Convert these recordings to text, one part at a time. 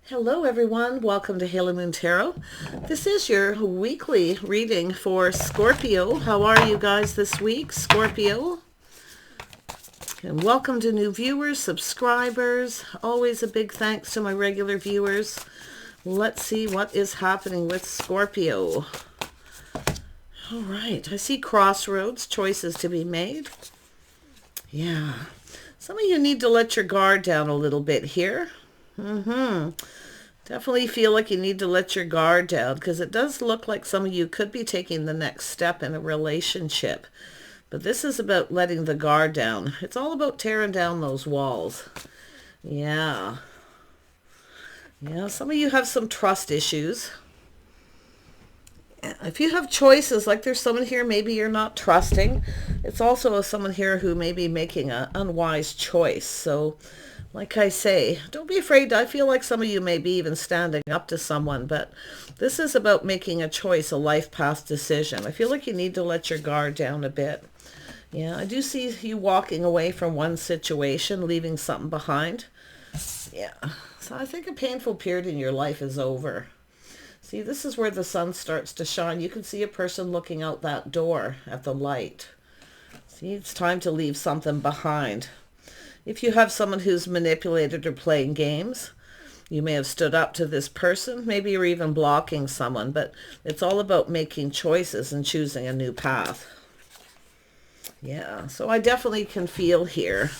Hello everyone, welcome to Halo Moon Tarot. This is your weekly reading for Scorpio. How are you guys this week, Scorpio? And welcome to new viewers, subscribers. Always a big thanks to my regular viewers. Let's see what is happening with Scorpio. All right, I see crossroads, choices to be made. Yeah, some of you need to let your guard down a little bit here. Definitely feel like you need to let your guard down because it does look like some of you could be taking the next step in a relationship. But this is about letting the guard down. It's all about tearing down those walls. Yeah. Yeah, some of you have some trust issues. If you have choices, like there's someone here, maybe you're not trusting. It's also someone here who may be making an unwise choice. So, like I say, don't be afraid. I feel like some of you may be even standing up to someone, but this is about making a choice, a life path decision. I feel like you need to let your guard down a bit. Yeah, I do see you walking away from one situation, leaving something behind. Yeah, so I think a painful period in your life is over. See, this is where the sun starts to shine. You can see a person looking out that door at the light. See, it's time to leave something behind. If you have someone who's manipulated or playing games, you may have stood up to this person. Maybe you're even blocking someone, but it's all about making choices and choosing a new path. Yeah, so I definitely can feel here.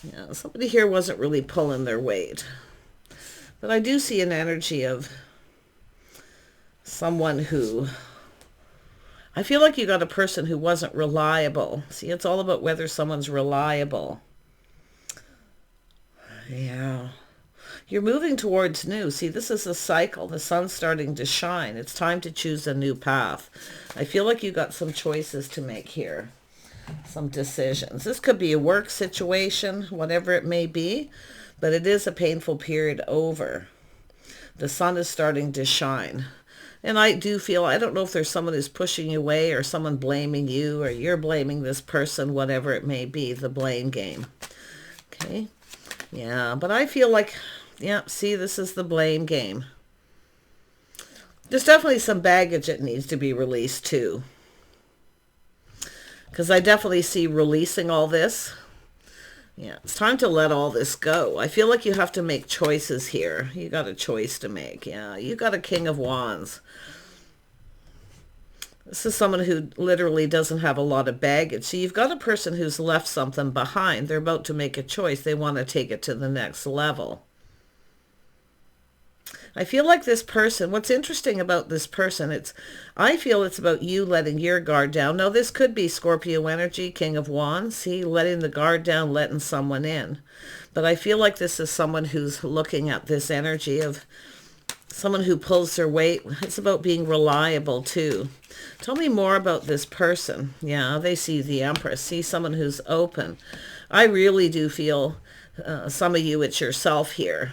Yeah, somebody here wasn't really pulling their weight. But I do see an energy of someone who, I feel like you got a person who wasn't reliable. See, it's all about whether someone's reliable. Yeah. You're moving towards new. See, this is a cycle. The sun's starting to shine. It's time to choose a new path. I feel like you got some choices to make here. Some decisions. This could be a work situation, whatever it may be, but it is a painful period over. The sun is starting to shine. And I do feel, I don't know if there's someone who's pushing you away or someone blaming you or you're blaming this person, whatever it may be, the blame game. Okay. Yeah, but I feel like, yeah, see, this is the blame game. There's definitely some baggage that needs to be released too. Because I definitely see releasing all this. Yeah, it's time to let all this go. I feel like you have to make choices here. You got a choice to make. Yeah, you got a King of Wands. This is someone who literally doesn't have a lot of baggage. So you've got a person who's left something behind. They're about to make a choice. They want to take it to the next level. I feel like this person, what's interesting about this person, I feel it's about you letting your guard down. Now, this could be Scorpio energy, King of Wands. See, letting the guard down, letting someone in. But I feel like this is someone who's looking at this energy of someone who pulls their weight. It's about being reliable, too. Tell me more about this person. Yeah, they see the Empress. See someone who's open. I really do feel some of you, it's yourself here.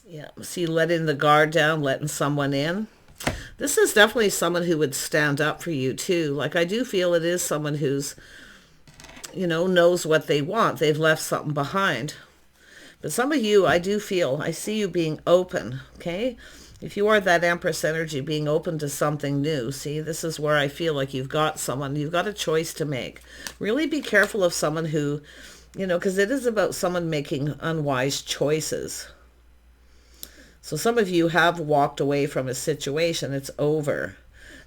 Yeah, see, letting the guard down, letting someone in. This is definitely someone who would stand up for you too. Like, I do feel it is someone who's, you know, knows what they want. They've left something behind. But some of you, I do feel, I see you being open, okay? If you are that Empress energy, being open to something new. See, this is where I feel like you've got someone, you've got a choice to make. Really be careful of someone who, you know, because it is about someone making unwise choices. So some of you have walked away from a situation. It's over.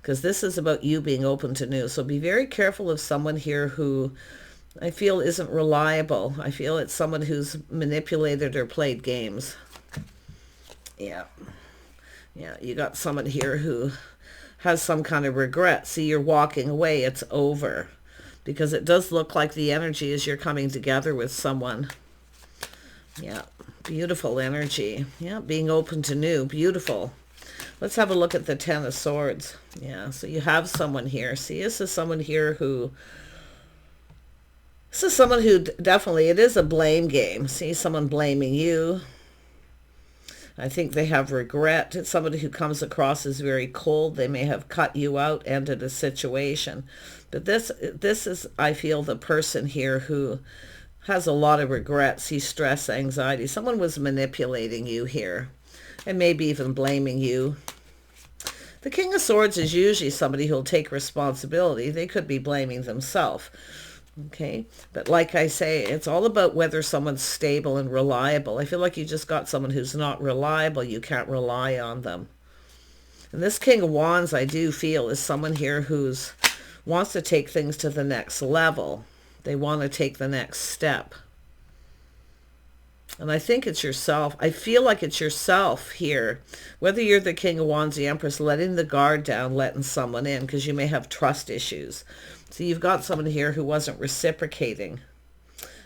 Because this is about you being open to new. So be very careful of someone here who I feel isn't reliable. I feel it's someone who's manipulated or played games. Yeah. Yeah, you got someone here who has some kind of regret. See, you're walking away. It's over. Because it does look like the energy is you're coming together with someone. Yeah. Beautiful energy. Yeah, being open to new. Beautiful. Let's have a look at the Ten of Swords. Yeah, so you have someone here. See, this is someone here who... This is someone who definitely, it is a blame game. See, someone blaming you. I think they have regret. It's somebody who comes across as very cold. They may have cut you out, ended a situation. But this is, I feel, the person here who has a lot of regret. See, stress, anxiety. Someone was manipulating you here and maybe even blaming you. The King of Swords is usually somebody who'll take responsibility. They could be blaming themselves. Okay, but like I say, it's all about whether someone's stable and reliable. I feel like you just got someone who's not reliable. You can't rely on them. And this King of Wands, I do feel, is someone here who's wants to take things to the next level. They want to take the next step. And I think it's yourself. I feel like it's yourself here. Whether you're the King of Wands, the Empress, letting the guard down, letting someone in, because you may have trust issues. So you've got someone here who wasn't reciprocating.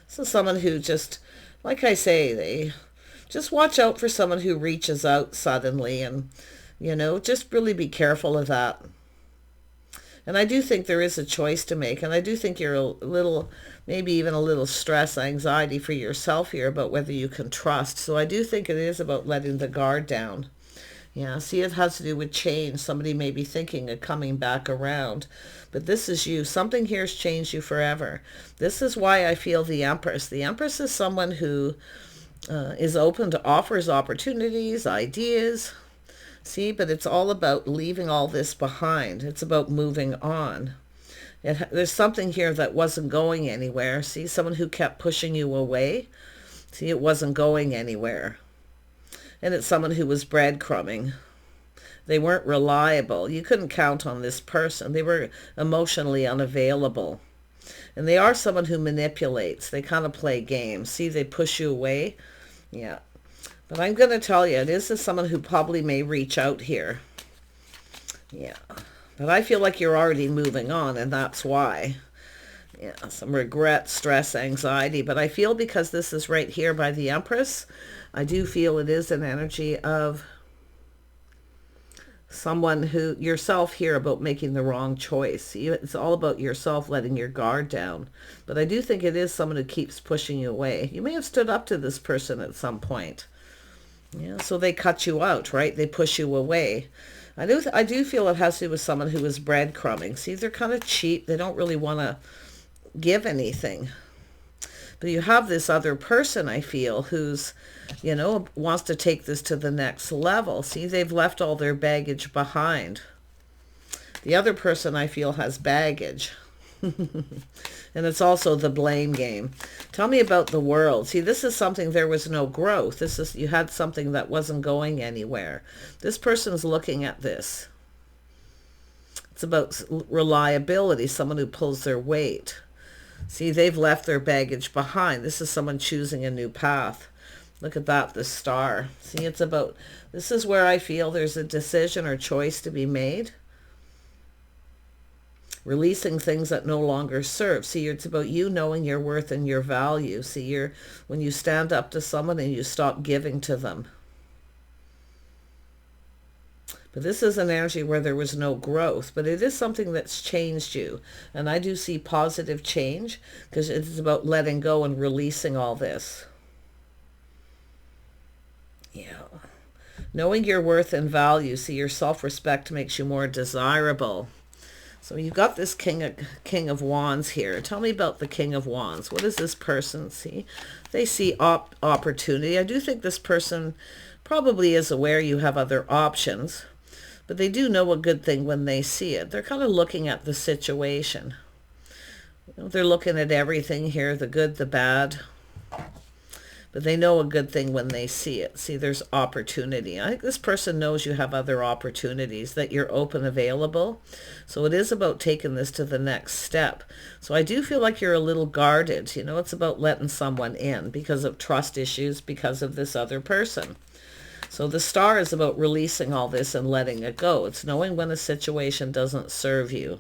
So someone who just, like I say, they just watch out for someone who reaches out suddenly, and, you know, just really be careful of that. And I do think there is a choice to make. And I do think you're a little, maybe even a little stress, anxiety for yourself here about whether you can trust. So I do think it is about letting the guard down. Yeah, see, it has to do with change. Somebody may be thinking of coming back around. But this is you. Something here has changed you forever. This is why I feel the Empress. The Empress is someone who is open to offers, opportunities, ideas. See, but it's all about leaving all this behind. It's about moving on. There's something here that wasn't going anywhere. See, someone who kept pushing you away. See, it wasn't going anywhere. And it's someone who was breadcrumbing. They weren't reliable. You couldn't count on this person. They were emotionally unavailable. And they are someone who manipulates. They kind of play games. See, they push you away. Yeah. But I'm going to tell you, this is someone who probably may reach out here. Yeah. But I feel like you're already moving on, and that's why. Yeah, some regret, stress, anxiety. But I feel because this is right here by the Empress, I do feel it is an energy of someone who, yourself here, about making the wrong choice. It's all about yourself letting your guard down. But I do think it is someone who keeps pushing you away. You may have stood up to this person at some point. Yeah, so they cut you out, right? They push you away. I do feel it has to do with someone who is breadcrumbing. See, they're kind of cheap. They don't really want to give anything. But you have this other person, I feel, who's, you know, wants to take this to the next level. See, they've left all their baggage behind. The other person, I feel, has baggage. And it's also the blame game. Tell me about the world. See, this is something, there was no growth. This is, you had something that wasn't going anywhere. This person's looking at this. It's about reliability, someone who pulls their weight. See, they've left their baggage behind. This is someone choosing a new path. Look at that, the star. See, it's about, this is where I feel there's a decision or choice to be made. Releasing things that no longer serve. See, it's about you knowing your worth and your value. See, when you stand up to someone and you stop giving to them. But this is an energy where there was no growth, but it is something that's changed you. And I do see positive change because it's about letting go and releasing all this. Yeah. Knowing your worth and value. See, your self-respect makes you more desirable. So you've got this King of Wands here. Tell me about the King of Wands. What does this person see? They see opportunity. I do think this person probably is aware you have other options, but they do know a good thing when they see it. They're kind of looking at the situation. You know, they're looking at everything here, the good, the bad. But they know a good thing when they see it. See, there's opportunity. I think this person knows you have other opportunities, that you're open, available. So it is about taking this to the next step. So I do feel like you're a little guarded. You know, it's about letting someone in because of trust issues, because of this other person. So the star is about releasing all this and letting it go. It's knowing when a situation doesn't serve you.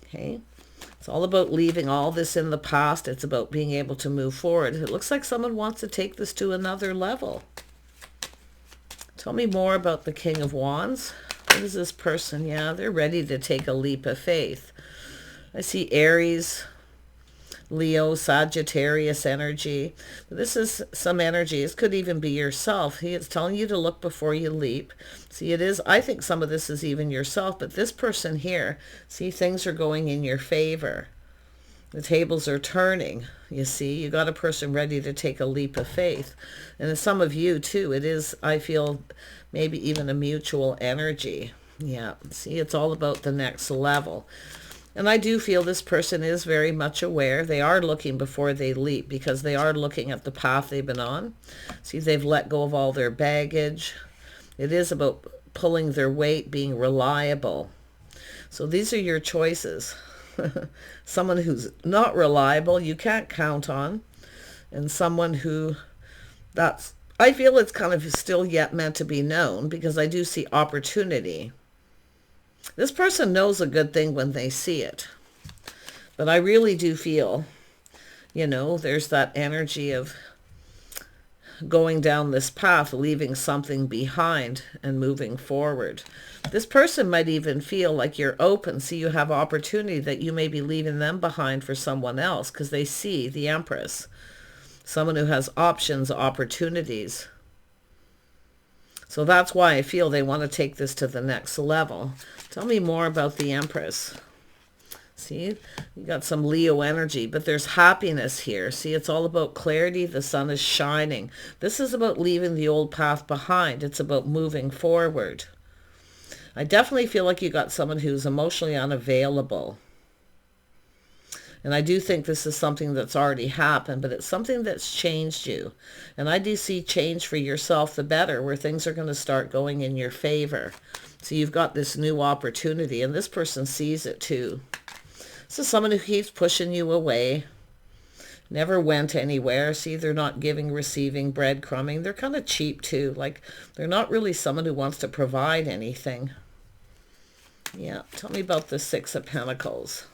Okay. It's all about leaving all this in the past. It's about being able to move forward. It looks like someone wants to take this to another level. Tell me more about the King of Wands. What is this person? Yeah, they're ready to take a leap of faith. I see Aries, Leo, Sagittarius energy. This is some energy. This could even be yourself. It's telling you to look before you leap. See, it is, I think some of this is even yourself, but this person here, see, things are going in your favor. The tables are turning. You see, you got a person ready to take a leap of faith. And some of you too, it is, I feel, maybe even a mutual energy. Yeah, see, it's all about the next level. And I do feel this person is very much aware. They are looking before they leap, because they are looking at the path they've been on. See, they've let go of all their baggage. It is about pulling their weight, being reliable. So these are your choices. Someone who's not reliable, you can't count on. And someone who, I feel it's kind of still yet meant to be known, because I do see opportunity. This person knows a good thing when they see it. But I really do feel, you know, there's that energy of going down this path, leaving something behind and moving forward. This person might even feel like you're open. See, you have opportunity that you may be leaving them behind for someone else, because they see the Empress. Someone who has options, opportunities. So that's why I feel they want to take this to the next level. Tell me more about the Empress. See, you got some Leo energy, but there's happiness here. See, it's all about clarity. The sun is shining. This is about leaving the old path behind. It's about moving forward. I definitely feel like you got someone who's emotionally unavailable. And I do think this is something that's already happened, but it's something that's changed you. And I do see change for yourself, the better, where things are going to start going in your favor. So you've got this new opportunity, and this person sees it too. This is someone who keeps pushing you away, never went anywhere. See, they're not giving, receiving, breadcrumbing. They're kind of cheap too. Like, they're not really someone who wants to provide anything. Yeah, tell me about the Six of Pentacles.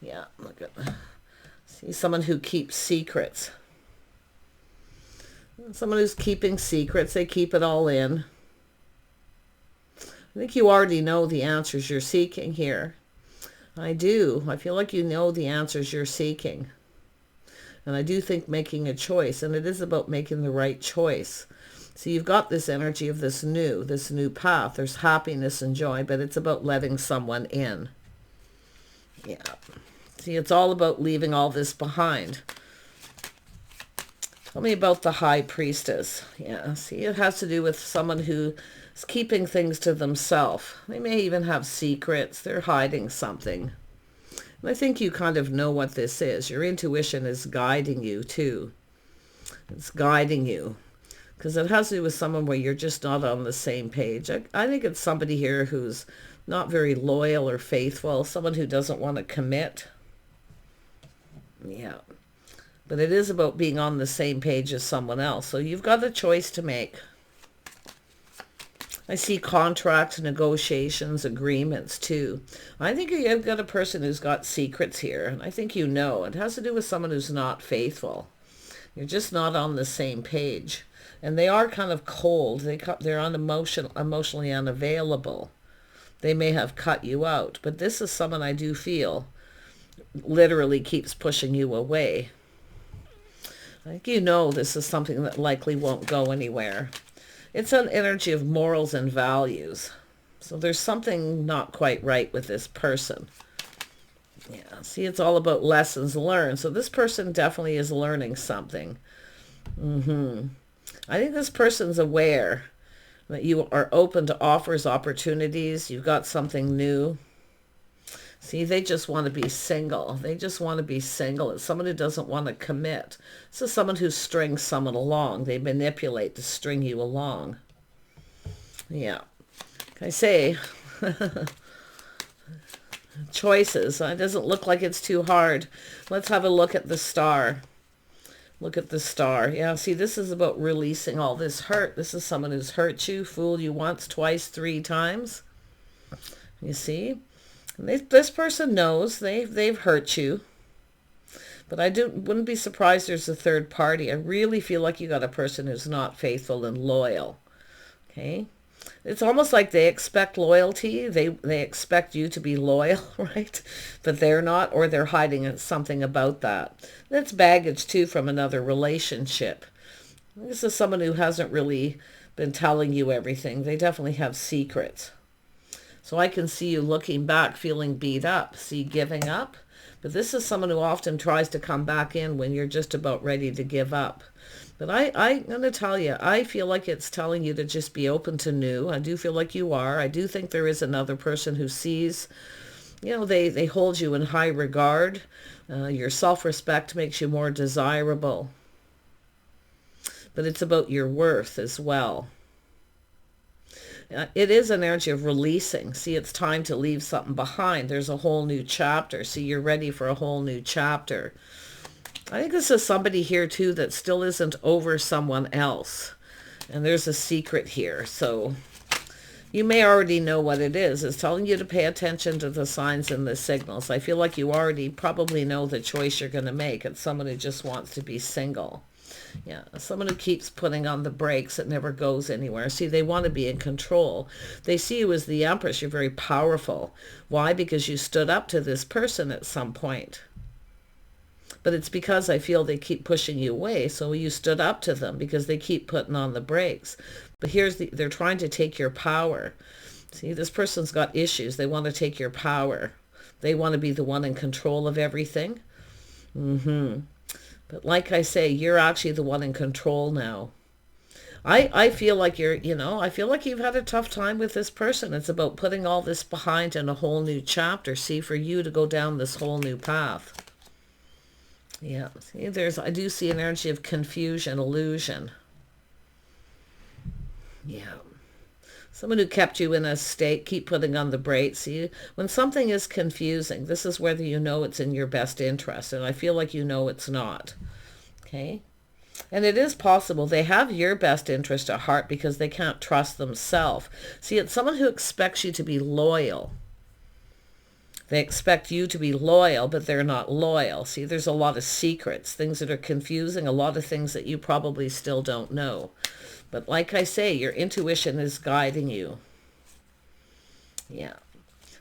Yeah, look at that. See, someone who keeps secrets. Someone who's keeping secrets. They keep it all in. I think you already know the answers you're seeking here. I do. I feel like you know the answers you're seeking. And I do think making a choice, and it is about making the right choice. So you've got this energy of this new path. There's happiness and joy, but it's about letting someone in. Yeah. See, it's all about leaving all this behind. Tell me about the High Priestess. Yeah, see, it has to do with someone who is keeping things to themselves. They may even have secrets. They're hiding something. And I think you kind of know what this is. Your intuition is guiding you too. It's guiding you. Because it has to do with someone where you're just not on the same page. I think it's somebody here who's not very loyal or faithful. Someone who doesn't want to commit. Yeah. But it is about being on the same page as someone else. So you've got a choice to make. I see contracts, negotiations, agreements too. I think you've got a person who's got secrets here. And I think you know. It has to do with someone who's not faithful. You're just not on the same page. And they are kind of cold. They're emotionally unavailable. They may have cut you out. But this is someone I do feel literally keeps pushing you away. I think you know this is something that likely won't go anywhere. It's an energy of morals and values. So there's something not quite right with this person. Yeah, see, it's all about lessons learned. So this person definitely is learning something. I think this person's aware that you are open to offers, opportunities. You've got something new. See, they just want to be single. They just want to be single. It's someone who doesn't want to commit. This is someone who strings someone along. They manipulate to string you along. Yeah. I say, choices. It doesn't look like it's too hard. Let's have a look at the star. Look at the star. Yeah, see, this is about releasing all this hurt. This is someone who's hurt you, fooled you once, twice, 3 times. You see? This person knows they've hurt you. But I wouldn't be surprised there's a third party. I really feel like you got a person who's not faithful and loyal. Okay? It's almost like they expect loyalty. They expect you to be loyal, right? But they're not, or they're hiding something about that. That's baggage too from another relationship. This is someone who hasn't really been telling you everything. They definitely have secrets. So I can see you looking back, feeling beat up. See, giving up. But this is someone who often tries to come back in when you're just about ready to give up. But I'm going to tell you, I feel like it's telling you to just be open to new. I do feel like you are. I do think there is another person who sees, you know, they hold you in high regard. Your self-respect makes you more desirable. But it's about your worth as well. It is an energy of releasing. See, it's time to leave something behind. There's a whole new chapter. See, you're ready for a whole new chapter. I think this is somebody here too that still isn't over someone else. And there's a secret here. So you may already know what it is. It's telling you to pay attention to the signs and the signals. I feel like you already probably know the choice you're going to make. It's someone who just wants to be single. Yeah, someone who keeps putting on the brakes. It never goes anywhere. See, they want to be in control. They see you as the Empress. You're very powerful. Why? Because you stood up to this person at some point. But it's because I feel they keep pushing you away. So you stood up to them because they keep putting on the brakes. But they're trying to take your power. See, this person's got issues. They want to take your power. They want to be the one in control of everything. But like I say, you're actually the one in control now. I feel like I feel like you've had a tough time with this person. It's about putting all this behind in a whole new chapter. See, for you to go down this whole new path. Yeah, see, I do see an energy of confusion, illusion. Yeah. Someone who kept you in a state, keep putting on the brakes. See, when something is confusing, this is whether you know it's in your best interest. And I feel like you know it's not. Okay? And it is possible they have your best interest at heart because they can't trust themselves. See, it's someone who expects you to be loyal. They expect you to be loyal, but they're not loyal. See, there's a lot of secrets, things that are confusing, a lot of things that you probably still don't know. But like I say, your intuition is guiding you. Yeah.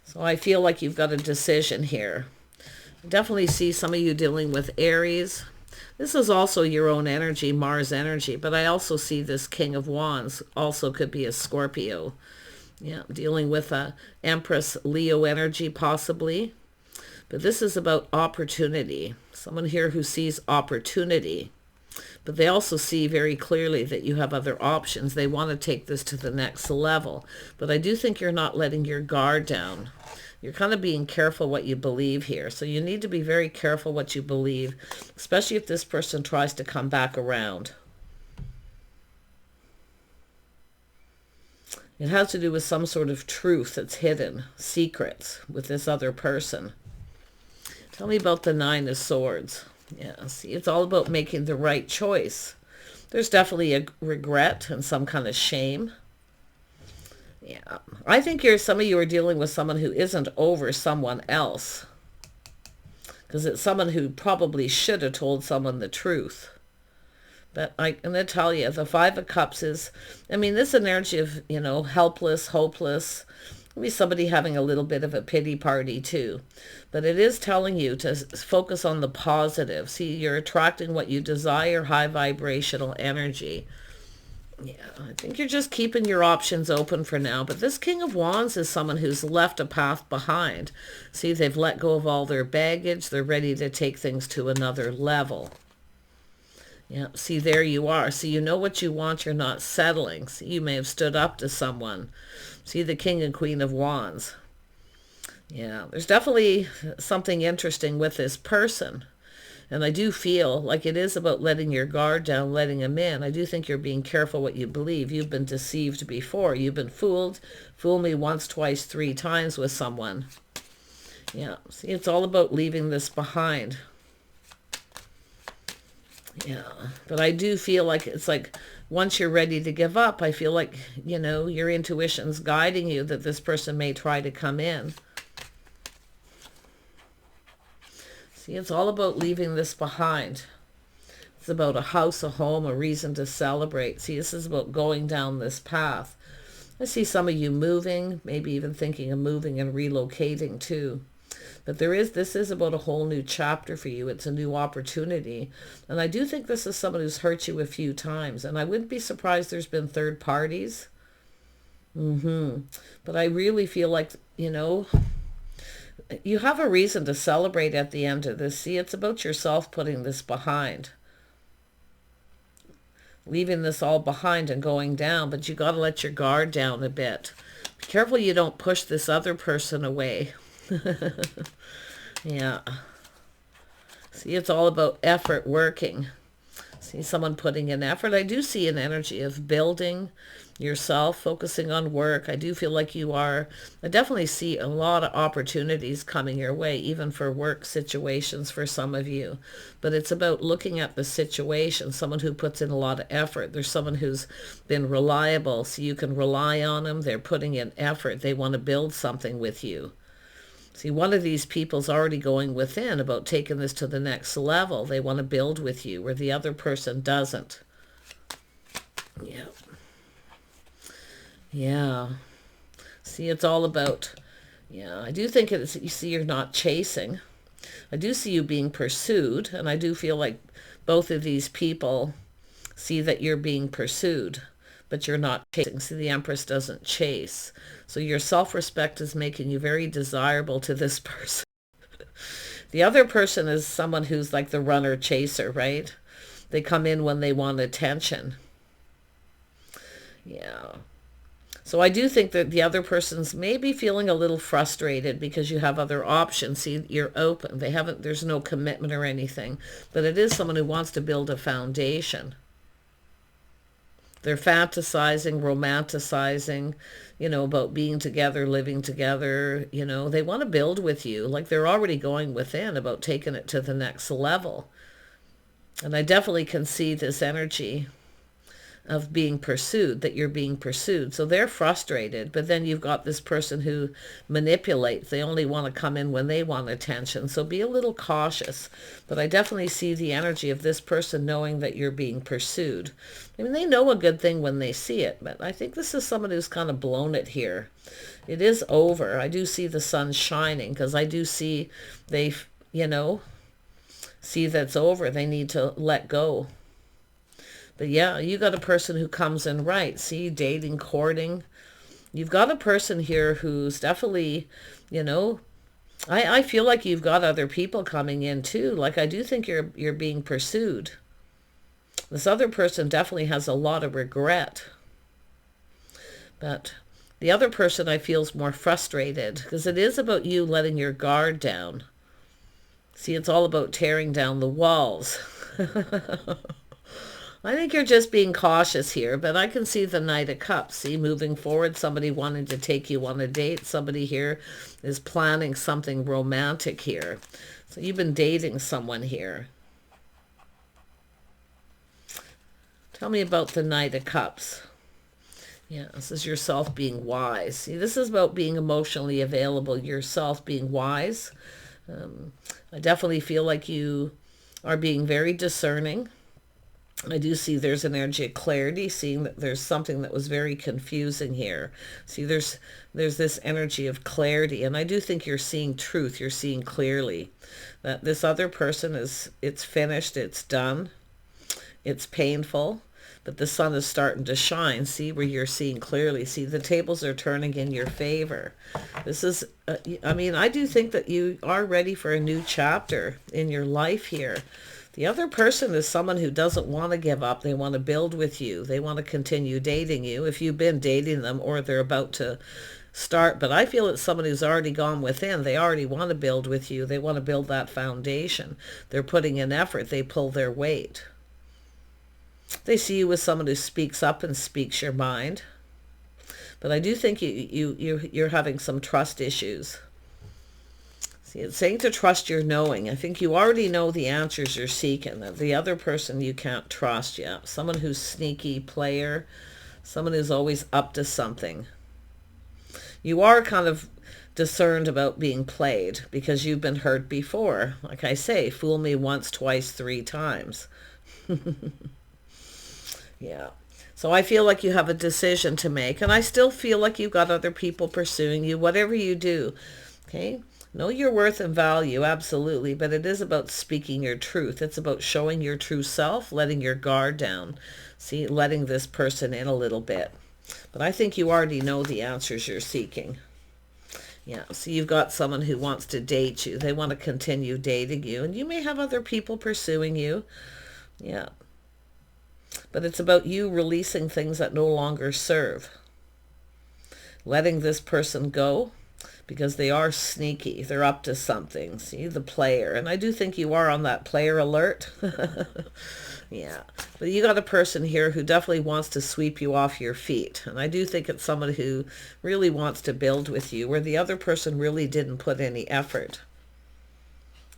So I feel like you've got a decision here. I definitely see some of you dealing with Aries. This is also your own energy, Mars energy. But I also see this King of Wands also could be a Scorpio. Yeah, dealing with a Empress Leo energy possibly. But this is about opportunity. Someone here who sees opportunity. But they also see very clearly that you have other options. They want to take this to the next level. But I do think you're not letting your guard down. You're kind of being careful what you believe here. So you need to be very careful what you believe, especially if this person tries to come back around. It has to do with some sort of truth that's hidden, secrets with this other person. Tell me about the Nine of Swords. Yeah, see, it's all about making the right choice. There's definitely a regret and some kind of shame. Yeah, I think some of you are dealing with someone who isn't over someone else. Because it's someone who probably should have told someone the truth. But I'm going to tell you, the Five of Cups is, I mean, this energy of, helpless, hopeless. Maybe somebody having a little bit of a pity party too. But it is telling you to focus on the positive. See, you're attracting what you desire, high vibrational energy. Yeah, I think you're just keeping your options open for now. But this King of Wands is someone who's left a path behind. See, they've let go of all their baggage. They're ready to take things to another level. Yeah, see, there you are. See, you know what you want. You're not settling. See, you may have stood up to someone. See, the King and Queen of Wands. Yeah, there's definitely something interesting with this person. And I do feel like it is about letting your guard down, letting them in. I do think you're being careful what you believe. You've been deceived before. You've been fooled. Fool me once, twice, 3 times with someone. Yeah, see, it's all about leaving this behind. Yeah, but I do feel like it's like once you're ready to give up, I feel like, your intuition's guiding you that this person may try to come in. See, it's all about leaving this behind. It's about a house, a home, a reason to celebrate. See, this is about going down this path. I see some of you moving, maybe even thinking of moving and relocating too. But this is about a whole new chapter for you. It's a new opportunity. And I do think this is someone who's hurt you a few times. And I wouldn't be surprised there's been third parties. But I really feel like, you have a reason to celebrate at the end of this. See, it's about yourself putting this behind. Leaving this all behind and going down, but you got to let your guard down a bit. Be careful you don't push this other person away. Yeah. See, it's all about effort working. See someone putting in effort. I do see an energy of building yourself, focusing on work. I do feel like you are. I definitely see a lot of opportunities coming your way, even for work situations for some of you. But it's about looking at the situation, someone who puts in a lot of effort. There's someone who's been reliable, so you can rely on them. They're putting in effort. They want to build something with you. See, one of these people's already going within about taking this to the next level. They want to build with you, where the other person doesn't. Yeah. Yeah. See, it's all about, yeah, I do think it's, you see, you're not chasing. I do see you being pursued, and I do feel like both of these people see that you're being pursued, but you're not chasing. See, the Empress doesn't chase. So your self-respect is making you very desirable to this person. The other person is someone who's like the runner-chaser, right? They come in when they want attention. Yeah. So I do think that the other person's maybe feeling a little frustrated because you have other options. See, you're open. There's no commitment or anything. But it is someone who wants to build a foundation. They're fantasizing, romanticizing, about being together, living together. They want to build with you. Like they're already going within about taking it to the next level. And I definitely can see this energy of being pursued, that you're being pursued. So they're frustrated, but then you've got this person who manipulates. They only want to come in when they want attention. So be a little cautious. But I definitely see the energy of this person knowing that you're being pursued. I mean, they know a good thing when they see it, but I think this is someone who's kind of blown it here. It is over. I do see the sun shining because I do see they, see that's over. They need to let go. But yeah, you got a person who comes in right. See, dating, courting. You've got a person here who's definitely, I feel like you've got other people coming in too. Like I do think you're being pursued. This other person definitely has a lot of regret. But the other person I feel is more frustrated because it is about you letting your guard down. See, it's all about tearing down the walls. I think you're just being cautious here, but I can see the Knight of Cups. See, moving forward, somebody wanting to take you on a date. Somebody here is planning something romantic here. So you've been dating someone here. Tell me about the Knight of Cups. Yeah, this is yourself being wise. See, this is about being emotionally available, yourself being wise. I definitely feel like you are being very discerning. I do see there's an energy of clarity, seeing that there's something that was very confusing here. See, there's this energy of clarity, and I do think you're seeing truth. You're seeing clearly that this other person it's finished, it's done, it's painful, but the sun is starting to shine. See, where you're seeing clearly. See, the tables are turning in your favor. This is, I mean, I do think that you are ready for a new chapter in your life here. The other person is someone who doesn't want to give up. They want to build with you. They want to continue dating you if you've been dating them or they're about to start. But I feel it's someone who's already gone within. They already want to build with you. They want to build that foundation. They're putting in effort. They pull their weight. They see you as someone who speaks up and speaks your mind. But I do think you're having some trust issues. See, it's saying to trust your knowing. I think you already know the answers you're seeking. The other person you can't trust yet. Someone who's sneaky player. Someone who's always up to something. You are kind of discerned about being played because you've been hurt before. Like I say, fool me once, twice, 3 times. Yeah. So I feel like you have a decision to make. And I still feel like you've got other people pursuing you. Whatever you do. Okay. Know your worth and value, absolutely, but it is about speaking your truth. It's about showing your true self, letting your guard down. See, letting this person in a little bit. But I think you already know the answers you're seeking. Yeah, so you've got someone who wants to date you. They want to continue dating you, and you may have other people pursuing you. Yeah. But it's about you releasing things that no longer serve. Letting this person go because they are sneaky. They're up to something. See, the player. And I do think you are on that player alert. Yeah. But you got a person here who definitely wants to sweep you off your feet. And I do think it's someone who really wants to build with you, where the other person really didn't put any effort.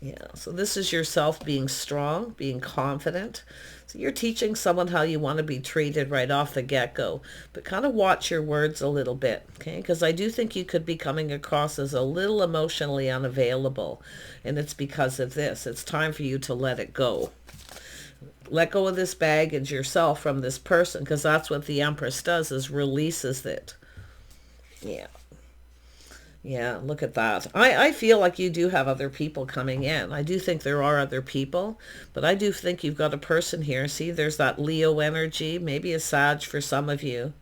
Yeah, so this is yourself being strong, being confident. So you're teaching someone how you want to be treated right off the get-go. But kind of watch your words a little bit, okay? Because I do think you could be coming across as a little emotionally unavailable. And it's because of this. It's time for you to let it go. Let go of this baggage yourself from this person, because that's what the Empress does, is releases it. Yeah. Yeah, look at that. I feel like you do have other people coming in. I do think there are other people, but I do think you've got a person here. See, there's that Leo energy, maybe a Sag for some of you.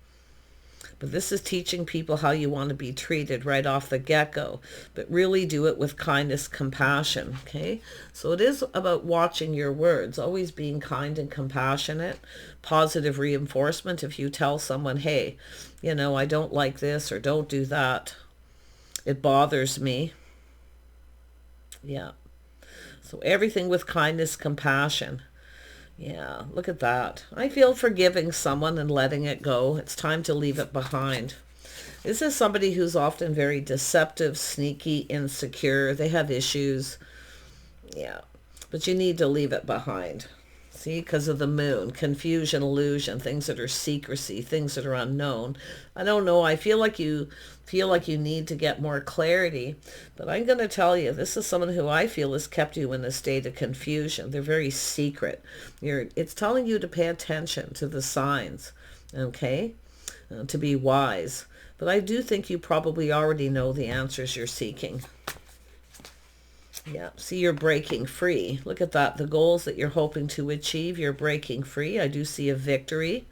But this is teaching people how you want to be treated right off the get-go. But really do it with kindness, compassion, okay? So it is about watching your words, always being kind and compassionate, positive reinforcement. If you tell someone, hey, you know, I don't like this or don't do that, it bothers me. Yeah. So everything with kindness, compassion. Yeah, look at that. I feel forgiving someone and letting it go. It's time to leave it behind. This is somebody who's often very deceptive, sneaky, insecure. They have issues. Yeah, but you need to leave it behind. See, because of the moon, confusion, illusion, things that are secrecy, things that are unknown. I don't know. I feel like you need to get more clarity. But I'm going to tell you, this is someone who I feel has kept you in a state of confusion. They're very secret. It's telling you to pay attention to the signs, okay? To be wise. But I do think you probably already know the answers you're seeking. Yeah, see, you're breaking free. Look at that. The goals that you're hoping to achieve, you're breaking free. I do see a victory.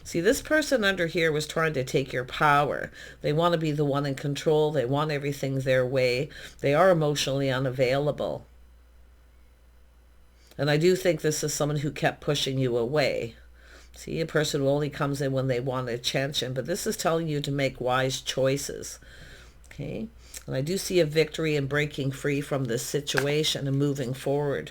See, this person under here was trying to take your power. They want to be the one in control. They want everything their way. They are emotionally unavailable. And I do think this is someone who kept pushing you away. See, a person who only comes in when they want attention. But this is telling you to make wise choices. Okay? And I do see a victory in breaking free from this situation and moving forward.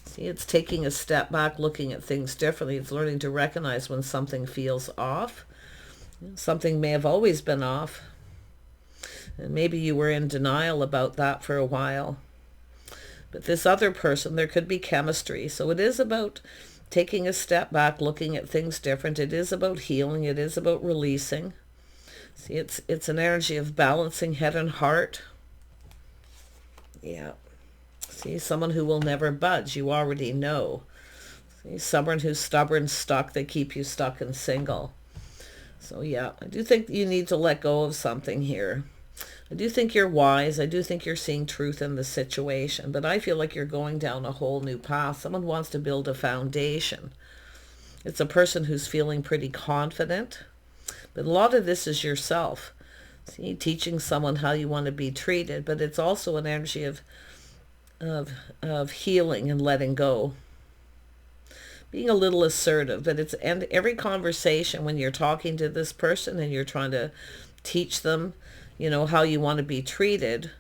See, it's taking a step back, looking at things differently. It's learning to recognize when something feels off. Something may have always been off. And maybe you were in denial about that for a while. But this other person, there could be chemistry. So it is about taking a step back, looking at things different. It is about healing. It is about releasing. See, it's an energy of balancing head and heart. Yeah. See, someone who will never budge. You already know. See, someone who's stubborn, stuck. They keep you stuck and single. So yeah, I do think you need to let go of something here. I do think you're wise. I do think you're seeing truth in the situation. But I feel like you're going down a whole new path. Someone wants to build a foundation. It's a person who's feeling pretty confident. But a lot of this is yourself. See, teaching someone how you want to be treated, but it's also an energy of healing and letting go. Being a little assertive, but it's and every conversation when you're talking to this person and you're trying to teach them, you know, how you want to be treated,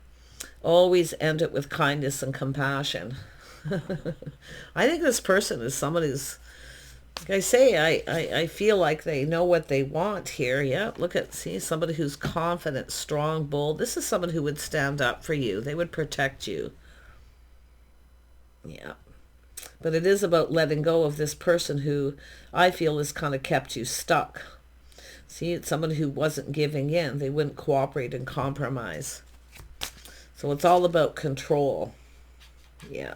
always end it with kindness and compassion. I think this person is someone who's, like I say, I feel like they know what they want here. Yeah, look at, see, somebody who's confident, strong, bold. This is someone who would stand up for you. They would protect you. Yeah. But it is about letting go of this person who I feel has kind of kept you stuck. See, it's someone who wasn't giving in. They wouldn't cooperate and compromise. So it's all about control. Yeah.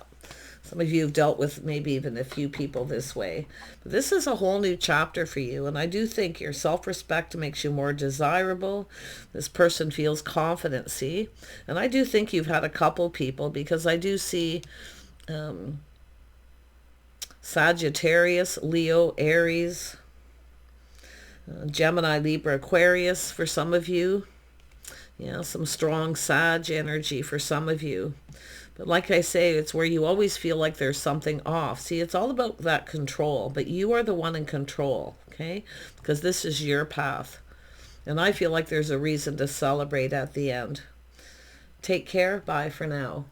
Some of you have dealt with maybe even a few people this way. But this is a whole new chapter for you. And I do think your self-respect makes you more desirable. This person feels confident, see? And I do think you've had a couple people, because I do see Sagittarius, Leo, Aries, Gemini, Libra, Aquarius for some of you. Yeah, some strong Sag energy for some of you. But like I say, it's where you always feel like there's something off. See, it's all about that control, but you are the one in control, okay? Because this is your path. And I feel like there's a reason to celebrate at the end. Take care. Bye for now.